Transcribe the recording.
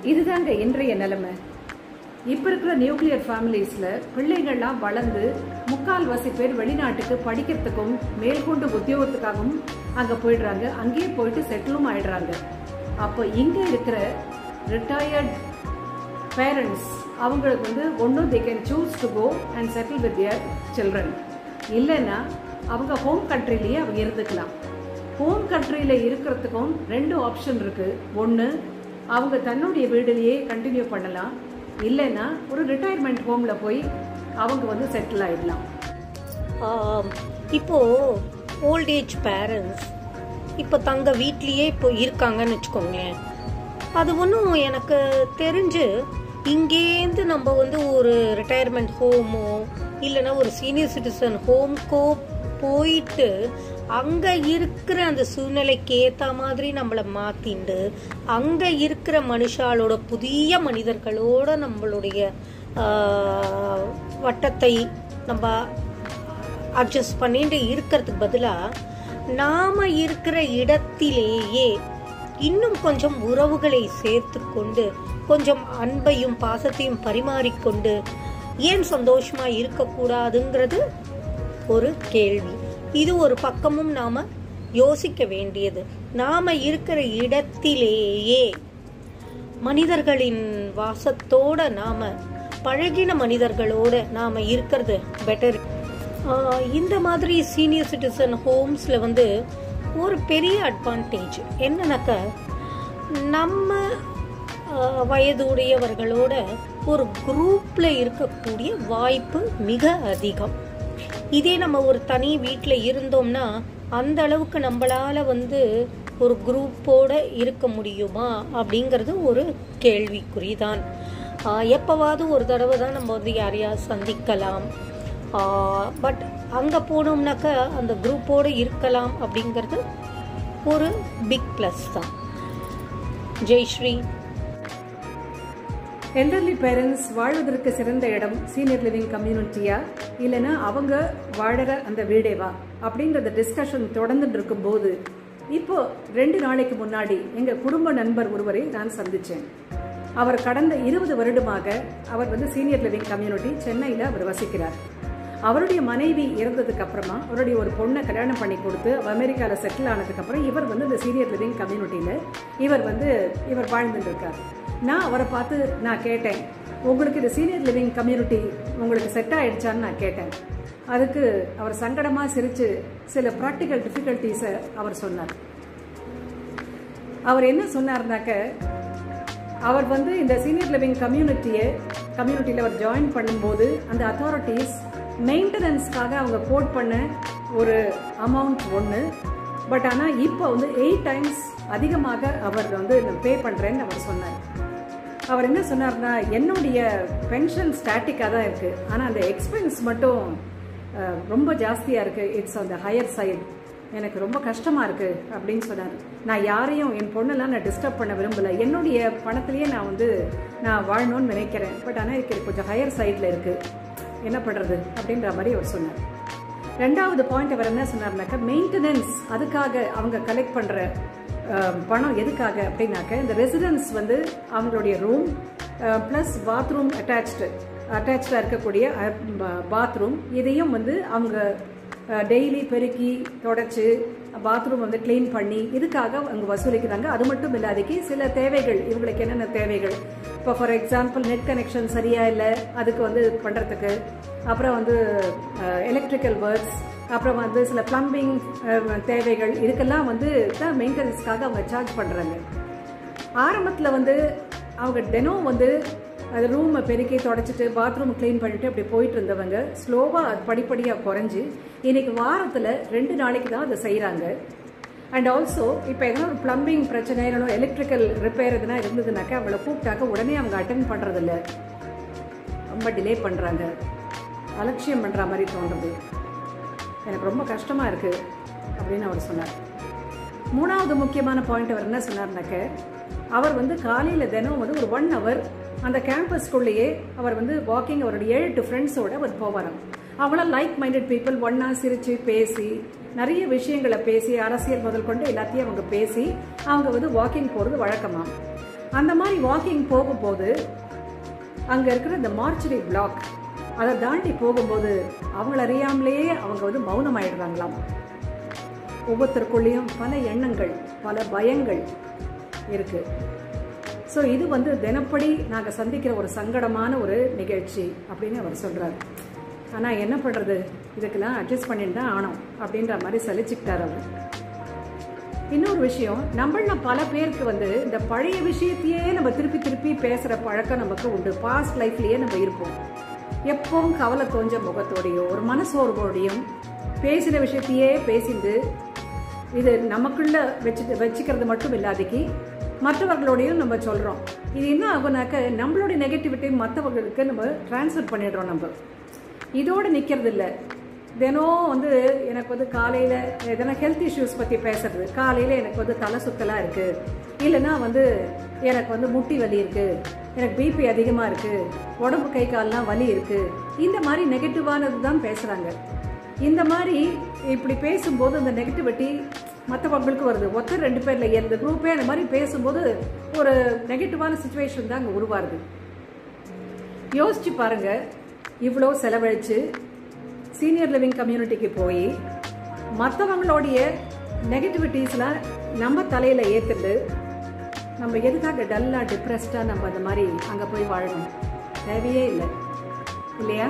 இதுதாங்க இன்றைய நிலைமை. இப்ப இருக்கிற நியூக்ளியர் ஃபேமிலிஸ்ல பிள்ளைகள்லாம் வளர்ந்து முக்கால்வாசி பேர் வெளிநாட்டுக்கு படிக்கிறதுக்கும் மேற்கொண்டு உத்தியோகத்துக்காகவும் அங்க போயிடுறாங்க. அங்கேயே போயிட்டு செட்டிலும் ஆயிடுறாங்க. அப்போ இங்க இருக்கிற ரிட்டையர்ட் பேரண்ட்ஸ் அவங்களுக்கு வந்து ஒன்றும் they can choose to go and settle with their children. இல்லைன்னா அவங்க ஹோம் கண்ட்ரிலேயே அவங்க இருந்துக்கலாம். ஹோம் கண்ட்ரியில இருக்கிறதுக்கும் ரெண்டு ஆப்ஷன் இருக்கு. ஒன்று, அவங்க தன்னுடைய வீடுலேயே கண்டினியூ பண்ணலாம். இல்லைன்னா ஒரு ரிட்டையர்மெண்ட் ஹோம்ல போய் அவங்க வந்து செட்டில் ஆயிடலாம். இப்போ ஓல்ட் ஏஜ் பேரண்ட்ஸ் இப்போ தங்க வீட்லேயே இப்போ இருக்காங்கன்னு வச்சுக்கோங்களேன். அது ஒன்றும் எனக்கு தெரிஞ்சு இங்கேருந்து நம்ம வந்து ஒரு ரிட்டையர்மெண்ட் ஹோமோ இல்லைன்னா ஒரு சீனியர் சிட்டிசன் ஹோம்க்கோ போயிட்டு அங்கே இருக்கிற அந்த சூழ்நிலைக்கு ஏற்ற மாதிரி நம்மளை மாற்றிண்டு அங்கே இருக்கிற மனுஷாலோட புதிய மனிதர்களோட நம்மளுடைய வட்டத்தை நம்ம அட்ஜஸ்ட் பண்ணிட்டு இருக்கிறதுக்கு பதிலாக நாம் இருக்கிற இடத்திலேயே இன்னும் கொஞ்சம் உறவுகளை சேர்த்து கொண்டு கொஞ்சம் அன்பையும் பாசத்தையும் பரிமாறிக்கொண்டு ஏன் சந்தோஷமா இருக்கக்கூடாதுங்கிறது ஒரு கேள்வி. இது ஒரு பக்கமும் நாம யோசிக்க வேண்டியது. நாம இருக்கிற இடத்திலேயே மனிதர்களின் வாசத்தோட நாம பழகின மனிதர்களோட நாம இருக்கிறது பெட்டர். இந்த மாதிரி சீனியர் சிட்டிசன் ஹோம்ஸ்ல வந்து ஒரு பெரிய அட்வான்டேஜ் என்னன்னாக்க, நம்ம வயதுடையவர்களோட ஒரு குரூப்ல இருக்கக்கூடிய வாய்ப்பு மிக அதிகம். இதே நம்ம ஒரு தனி வீட்டில் இருந்தோம்னா அந்த அளவுக்கு நம்மளால வந்து ஒரு குரூப்போட இருக்க முடியுமா அப்படிங்கிறது ஒரு கேள்விக்குறிதான். எப்பவாவது ஒரு தடவை தான் நம்ம வந்து யாரையாவது சந்திக்கலாம். பட் அங்கே போனோம்னாக்கா அந்த குரூப்போடு இருக்கலாம் அப்படிங்கிறது ஒரு பிக் ப்ளஸ் தான். ஜெய்ஸ்ரீ. எல்டர்லி பேரண்ட்ஸ் வாழ்வதற்கு சிறந்த இடம் சீனியர் லிவிங் கம்யூனிட்டியா இல்லைன்னா அவங்க வாழற அந்த வீடேவா அப்படின்றத டிஸ்கஷன் தொடர்ந்துட்டு இருக்கும்போது இப்போ 2 நாளைக்கு முன்னாடி எங்க குடும்ப நண்பர் ஒருவரை நான் சந்திச்சேன். அவர் கடந்த 20 வருடமாக அவர் வந்து சீனியர் லிவிங் கம்யூனிட்டி சென்னையில் அவர் வசிக்கிறார். அவருடைய மனைவி இறந்ததுக்கு அப்புறமா அவருடைய ஒரு பொண்ணை கல்யாணம் பண்ணி கொடுத்து அமெரிக்காவில் செட்டில் ஆனதுக்கு அப்புறம் இவர் வந்து இந்த சீனியர் லிவிங் கம்யூனிட்டியில் இவர் வாழ்ந்துட்டு இருக்கார். நான் அவரை பார்த்து நான் கேட்டேன், உங்களுக்கு இந்த சீனியர் லிவிங் கம்யூனிட்டி உங்களுக்கு செட் ஆயிடுச்சான்னு நான் கேட்டேன். அதுக்கு அவர் சங்கடமா சிரிச்சு சில ப்ராக்டிக்கல் டிஃபிகல்ட்டிஸை அவர் சொன்னார். அவர் என்ன சொன்னார்னாக்க, அவர் வந்து இந்த சீனியர் லிவிங் கம்யூனிட்டியில் அவர் ஜாயின் பண்ணும்போது அந்த அத்தாரிட்டிஸ் மெயின்டெனன்ஸ்க்காக அவங்க கோட் பண்ண ஒரு அமௌண்ட் ஒன்று. பட் ஆனால் இப்போ வந்து 8 டைம்ஸ் அதிகமாக அவர் வந்து பே பண்ணுறேன்னு அவர் சொன்னார். அவர் என்ன சொன்னார்னா, என்னுடைய பென்ஷன் ஸ்டாட்டிக்காக தான் இருக்குது, ஆனால் அந்த எக்ஸ்பென்ஸ் மட்டும் ரொம்ப ஜாஸ்தியாக இருக்குது. It's on the higher side. எனக்கு ரொம்ப கஷ்டமாக இருக்குது அப்படின்னு சொன்னார். நான் யாரையும் என் பொண்ணெல்லாம் நான் டிஸ்டர்ப் பண்ண விரும்பலை. என்னுடைய பணத்திலேயே நான் வாழணும்னு நினைக்கிறேன். பட் ஆனால் இது கொஞ்சம் ஹையர் சைடில் இருக்குது, என்ன பண்ணுறது அப்படின்ற மாதிரி அவர் சொன்னார். 2வது பாயிண்ட் அவர் என்ன சொன்னார்னாக்கா, மெயின்டெனன்ஸ் அதுக்காக அவங்க கலெக்ட் பண்ணுற பணம் எதுக்காக அப்படின்னாக்க, இந்த ரெசிடென்ஸ் வந்து அவங்களுடைய ரூம் ப்ளஸ் பாத்ரூம் அட்டாச்சாக இருக்கக்கூடிய பாத்ரூம் இதையும் வந்து அவங்க டெய்லி பெருக்கி தொடச்சி பாத்ரூம் வந்து கிளீன் பண்ணி இதுக்காக அவங்க வசூலிக்கிறாங்க. அது மட்டும் இல்லாதக்கு சில தேவைகள், இவங்களுக்கு என்னென்ன தேவைகள், இப்போ ஃபார் எக்ஸாம்பிள் நெட் கனெக்ஷன் சரியா இல்லை அதுக்கு வந்து பண்ணுறதுக்கு, அப்புறம் வந்து எலக்ட்ரிக்கல் ஒர்க்ஸ், அப்புறம் வந்து சில பிளம்பிங் தேவைகள், இதுக்கெல்லாம் வந்து தான் மெயின்டெனன்ஸ்க்காக அவங்க சார்ஜ் பண்ணுறாங்க. ஆரம்பத்தில் வந்து அவங்க தினம் வந்து அது ரூமை பெருக்கி தொடச்சிட்டு பாத்ரூம் கிளீன் பண்ணிட்டு அப்படி போயிட்டு இருந்தவங்க ஸ்லோவாக அது படிப்படியாக குறைஞ்சி இன்னைக்கு வாரத்தில் 2 நாளைக்கு தான் அதை செய்கிறாங்க. அண்ட் ஆல்சோ இப்போ எதனா ஒரு பிளம்பிங் பிரச்சனை இல்லைனோ எலக்ட்ரிக்கல் ரிப்பேர் எதுனா இருந்ததுனாக்கா அவங்கள கூப்பிட்டாக்க உடனே அவங்க அட்டென்ட் பண்ணுறதில்ல, ரொம்ப டிலே பண்ணுறாங்க, அலட்சியம் பண்ணுற மாதிரி தோன்றுது. எனக்கு ரொம்ப கஷ்டமாக இருக்குது அப்படின்னு அவர் சொன்னார். 3வது முக்கியமான பாயிண்ட் அவர் என்ன சொன்னார்னாக்க, அவர் வந்து காலையில் தினம் வந்து ஒரு 1 hour அந்த கேம்பஸ்குள்ளேயே அவர் வந்து வாக்கிங் அவருடைய 7 ஃப்ரெண்ட்ஸோடு அவர் போவாராம். அவங்களாம் லைக் மைண்டட் பீப்புள், ஒன்னா சிரித்து பேசி நிறைய விஷயங்களை பேசி அரசியல் முதல் கொண்டு எல்லாத்தையும் அவங்க பேசி அவங்க வந்து வாக்கிங் போகிறது வழக்கமாக. அந்த மாதிரி வாக்கிங் போகும்போது அங்கே இருக்கிற இந்த மார்ச்சரி பிளாக் அதை தாண்டி போகும்போது அவங்கள அறியாமலேயே அவங்க வந்து மௌனமாயிடுறாங்களாம். ஒவ்வொருத்தருக்குள்ளேயும் பல எண்ணங்கள், பல பயங்கள் இருக்கு. ஸோ இது வந்து தினப்படி நாங்கள் சந்திக்கிற ஒரு சங்கடமான ஒரு நிகழ்ச்சி அப்படின்னு அவர் சொல்கிறார். ஆனால் என்ன பண்ணுறது, இதுக்கெல்லாம் அட்ஜஸ்ட் பண்ணிட்டு தான் ஆனோம் அப்படின்ற மாதிரி சலிச்சுக்கிட்டார் அவர். இன்னொரு விஷயம், நம்மள பல பேருக்கு வந்து இந்த பழைய விஷயத்தையே நம்ம திருப்பி திருப்பி பேசுகிற பழக்கம் நமக்கு உண்டு. பாஸ்ட் லைஃப்லேயே நம்ம இருப்போம். எப்பவும் கவலை தோஞ்ச முகத்தோடையோ ஒரு மனசோர்வோடையும் பேசின விஷயத்தையே பேசிட்டு இது நமக்குள்ள வச்சுக்கிறது மட்டும் இல்லாதக்கு மற்றவர்களோடையும் நம்ம சொல்கிறோம். இது என்ன ஆகுனாக்க நம்மளுடைய நெகட்டிவிட்டி மற்றவர்களுக்கு நம்ம டிரான்ஸ்ஃபர் பண்ணிடுறோம். நம்ம இதோடு நிற்கிறது இல்லை. தினம் வந்து எனக்கு வந்து காலையில் எதனா ஹெல்த் இஷ்யூஸ் பற்றி பேசுறது, காலையில் எனக்கு வந்து தலை சுத்தலாக இருக்குது, இல்லைன்னா வந்து எனக்கு வந்து முட்டி வலி இருக்குது, எனக்கு பிபி அதிகமாக இருக்குது, உடம்பு கை கால்லாம் வலி இருக்குது, இந்த மாதிரி நெகட்டிவானது தான் பேசுகிறாங்க. இந்த மாதிரி இப்படி பேசும்போது அந்த நெகட்டிவிட்டி மற்றவங்களுக்கு வருது. ஒருத்தர் 2 பேர் இல்லை, இந்த குரூப்பே அந்த மாதிரி பேசும்போது ஒரு நெகட்டிவான சுச்சுவேஷன் தான் அங்கே உருவாருது. யோசிச்சு பாருங்க, இவ்வளோ செலவழித்து சீனியர் லிவிங் கம்யூனிட்டிக்கு போய் மற்றவங்களுடைய நெகட்டிவிட்டிஸ்லாம் நம்ம தலையில் ஏற்றுட்டு நம்ம எதுக்காக டல்லாக டிப்ரெஸ்டாக நம்ம அந்த மாதிரி அங்கே போய் வாழணும்? தேவையே இல்லை இல்லையா?